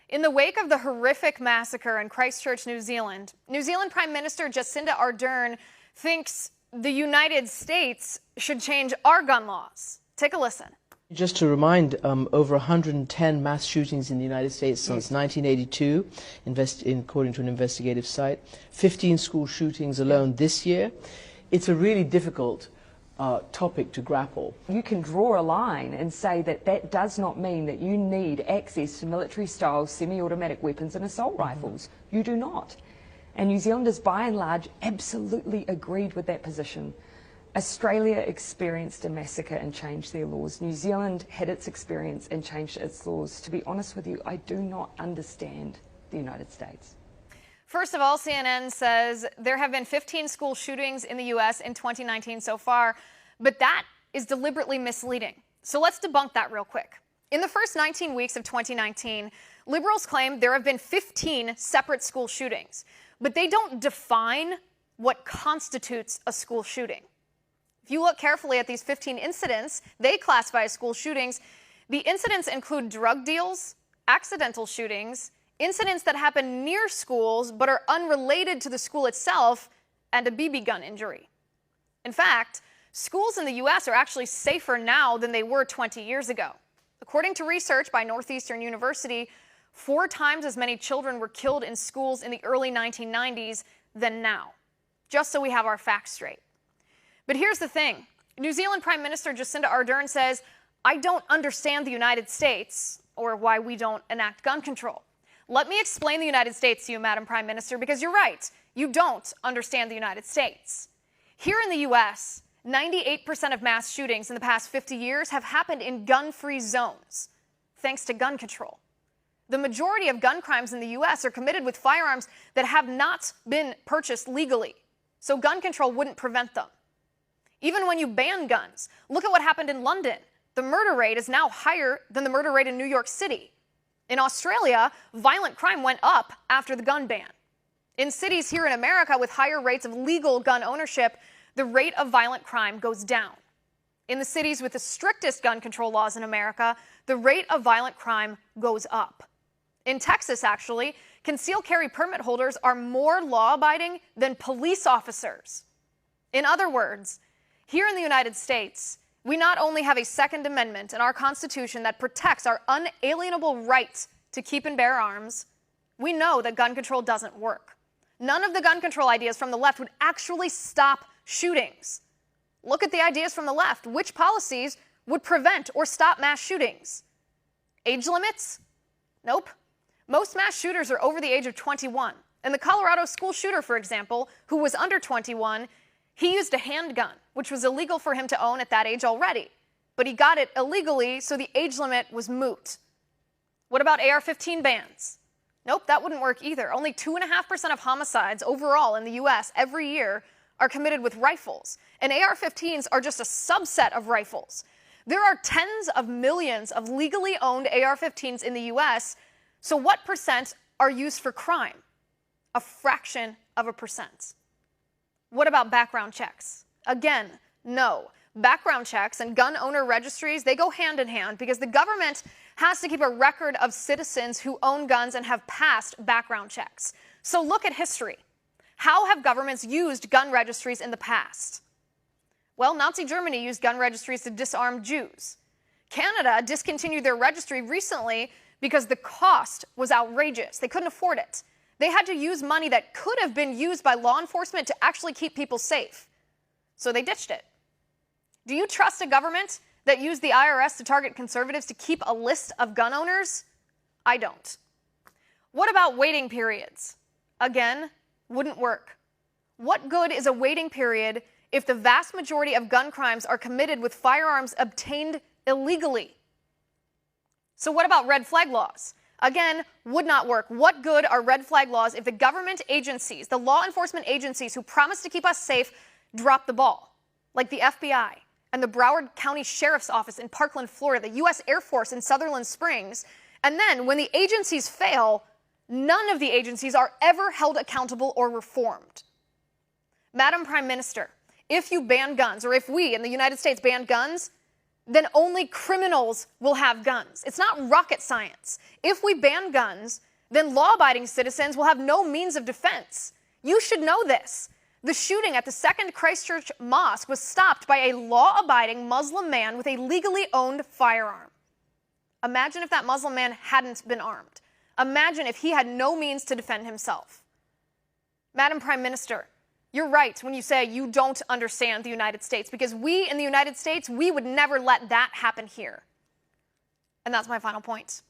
In the wake of the horrific massacre in Christchurch, New Zealand Prime Minister Jacinda Ardern thinks the United States should change our gun laws. Take a listen. Just to remind, over 110 mass shootings in the United States since 1982, according to an investigative site, 15 school shootings alone this year. It's a really difficult topic to grapple. You can draw a line and say that that does not mean that you need access to military-style semi-automatic weapons and assault rifles. You do not. And New Zealanders, by and large, absolutely agreed with that position. Australia experienced a massacre and changed their laws. New Zealand had its experience and changed its laws. To be honest with you, I do not understand the United States. First of all, CNN says there have been 15 school shootings in the U.S. in 2019 so far, but that is deliberately misleading. So let's debunk that real quick. In the first 19 weeks of 2019, liberals claim there have been 15 separate school shootings, but they don't define what constitutes a school shooting. If you look carefully at these 15 incidents they classify as school shootings, the incidents include drug deals, accidental shootings, incidents that happen near schools but are unrelated to the school itself, and a BB gun injury. In fact, schools in the U.S. are actually safer now than they were 20 years ago. According to research by Northeastern University, 4 times as many children were killed in schools in the early 1990s than now. Just so we have our facts straight. But here's the thing. New Zealand Prime Minister Jacinda Ardern says, "I don't understand the United States or why we don't enact gun control." Let me explain the United States to you, Madam Prime Minister, because you're right. You don't understand the United States. Here in the U.S., 98% of mass shootings in the past 50 years have happened in gun-free zones, thanks to gun control. The majority of gun crimes in the U.S. are committed with firearms that have not been purchased legally, so gun control wouldn't prevent them. Even when you ban guns, look at what happened in London. The murder rate is now higher than the murder rate in New York City. In Australia, violent crime went up after the gun ban. In cities here in America with higher rates of legal gun ownership, the rate of violent crime goes down. In the cities with the strictest gun control laws in America, the rate of violent crime goes up. In Texas, actually, concealed carry permit holders are more law-abiding than police officers. In other words, here in the United States, we not only have a Second Amendment in our Constitution that protects our unalienable right to keep and bear arms, we know that gun control doesn't work. None of the gun control ideas from the left would actually stop shootings. Look at the ideas from the left. Which policies would prevent or stop mass shootings? Age limits? Nope. Most mass shooters are over the age of 21. And the Colorado school shooter, for example, who was under 21, he used a handgun, which was illegal for him to own at that age already. But he got it illegally, so the age limit was moot. What about AR-15 bans? Nope, that wouldn't work either. Only 2.5% of homicides overall in the U.S. every year are committed with rifles. And AR-15s are just a subset of rifles. There are tens of millions of legally owned AR-15s in the U.S., so what percent are used for crime? A fraction of a percent. What about background checks? Again, no. Background checks and gun owner registries, they go hand in hand because the government has to keep a record of citizens who own guns and have passed background checks. So look at history. How have governments used gun registries in the past? Well, Nazi Germany used gun registries to disarm Jews. Canada discontinued their registry recently because the cost was outrageous. They couldn't afford it. They had to use money that could have been used by law enforcement to actually keep people safe. So they ditched it. Do you trust a government that used the IRS to target conservatives to keep a list of gun owners? I don't. What about waiting periods? Again, wouldn't work. What good is a waiting period if the vast majority of gun crimes are committed with firearms obtained illegally? So what about red flag laws? Again, would not work. What good are red flag laws if the government agencies, the law enforcement agencies who promise to keep us safe, drop the ball? Like the FBI and the Broward County Sheriff's Office in Parkland, Florida, the U.S. Air Force in Sutherland Springs. And then when the agencies fail, none of the agencies are ever held accountable or reformed. Madam Prime Minister, if you ban guns, or if we in the United States ban guns, then only criminals will have guns. It's not rocket science. If we ban guns, then law-abiding citizens will have no means of defense. You should know this. The shooting at the Second Christchurch Mosque was stopped by a law-abiding Muslim man with a legally owned firearm. Imagine if that Muslim man hadn't been armed. Imagine if he had no means to defend himself. Madam Prime Minister, you're right when you say you don't understand the United States, because we in the United States, we would never let that happen here. And that's my final point.